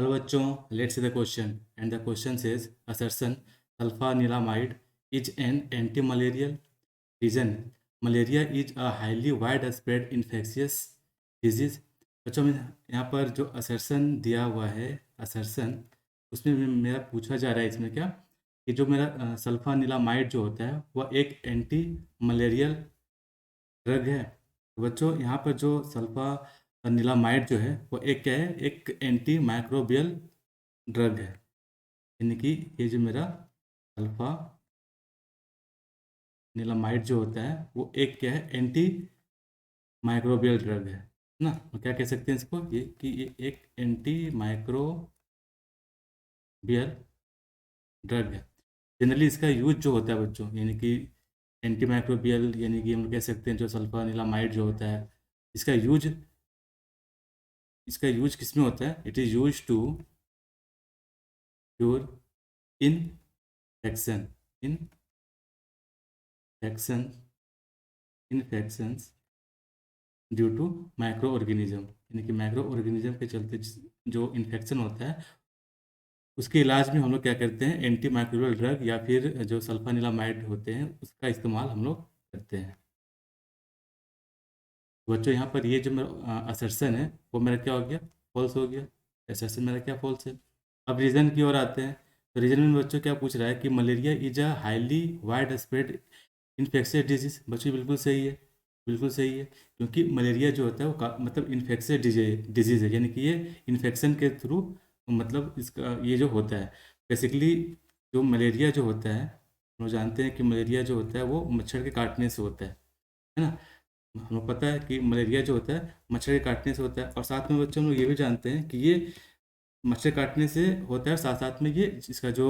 Hello bachchon, let's see the question. And the question says assertion sulfanilamide is an anti-malarial. Reason malaria is a highly widespread infectious disease. बच्चों में यहाँ पर जो assertion दिया हुआ है असर्सन उसमें मेरा पूछा जा रहा है इसमें क्या कि जो मेरा सल्फानिलामाइड जो होता है वह एक एंटी मलेरियल ड्रग है। तो बच्चों यहाँ पर जो सल्फानिलामाइड जो है वो एक क्या है एक एंटी माइक्रोबियल ड्रग है। यानी कि ये जो मेरा अल्फा निलामाइड जो होता है वो एक क्या है एंटी माइक्रोबियल ड्रग है ना। तो क्या कह सकते हैं इसको ये कि ये एक एंटी माइक्रोबियल ड्रग है। जनरली इसका यूज जो होता है बच्चों यानी कि एंटी माइक्रोबियल यानी कि हम लोग कह सकते हैं जो सल्फानिलामाइड जो होता है इसका यूज किस में होता है। It is use to cure infection infections due to micro organism यानी कि माइक्रो ऑर्गेनिज्म के चलते जो इन्फेक्शन होता है उसके इलाज में हम लोग क्या करते हैं एंटी माइक्रोबियल ड्रग या फिर जो सल्फानिलामाइड होते हैं उसका इस्तेमाल हम लोग करते हैं। बच्चों यहाँ पर ये जो मेरा असर्सन है वो मेरा क्या हो गया फॉल्स हो गया। असर्सन मेरा क्या फॉल्स है। अब रीज़न की ओर आते हैं। तो रीज़न में बच्चों क्या पूछ रहा है कि malaria is a highly wide spread infectious disease. बच्चों बिल्कुल सही है बिल्कुल सही है क्योंकि मलेरिया जो होता है वो मतलब इन्फेक्शियस डिजीज़ है यानी कि ये इन्फेक्शन के थ्रू मतलब इसका ये जो होता है बेसिकली जो मलेरिया जो होता है हम लोग जानते हैं कि मलेरिया जो होता है वो मच्छर के काटने से होता है ना। हम लोग पता है कि मलेरिया जो होता है मच्छर के काटने से होता है और साथ में बच्चों हम लोग ये भी जानते हैं कि ये मच्छर काटने से होता है साथ साथ में ये इसका जो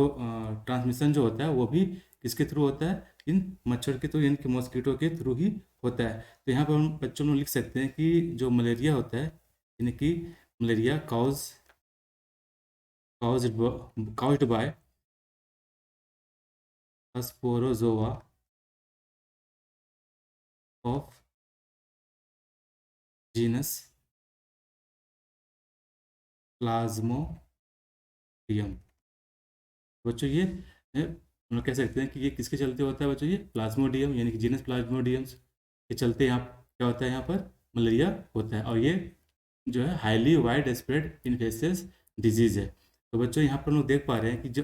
ट्रांसमिशन जो होता है वो भी किसके थ्रू होता है इन मच्छर के थ्रू यानी कि मॉस्किटो के थ्रू ही होता है। तो यहाँ पर हम बच्चों में लिख सकते हैं कि जो मलेरिया होता है यानी कि malaria caused by Sporozoa of genus Plasmodium. बच्चों ये हम लोग कह सकते हैं कि ये किसके चलते होता है बच्चों ये प्लाज्मोडियम यानी कि जीनस प्लाज्मोडियम के चलते यहाँ क्या होता है यहाँ पर मलेरिया होता है और ये जो है highly wide spread infectious disease है। तो बच्चों यहाँ पर हम लोग देख पा रहे हैं कि जो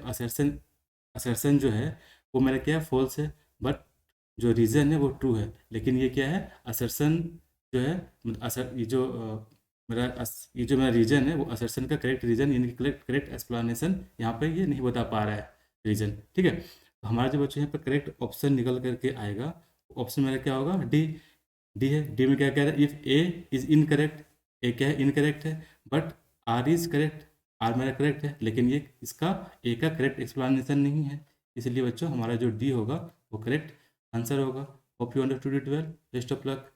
असर्सन जो है वो मेरा क्या है फॉल्स है बट जो रीज़न है वो ट्रू है। लेकिन ये क्या है असर्सन जो है ये जो ये जो मेरा रीजन है वो असर्सन का करेक्ट रीजन यानी कि करेक्ट एक्सप्लेनेशन यहाँ पे ये नहीं बता पा रहा है रीजन। ठीक है तो हमारा जो बच्चों यहाँ पर करेक्ट ऑप्शन निकल करके आएगा ऑप्शन मेरा क्या होगा डी। डी है डी में क्या कह रहा है if A is incorrect. A क्या है इनकरेक्ट है but R is correct. R मेरा करेक्ट है लेकिन ये इसका ए का करेक्ट एक्सप्लेनेशन नहीं है इसलिए बच्चों हमारा जो डी होगा वो करेक्ट आंसर होगा। Hope you understood it well. Best of luck.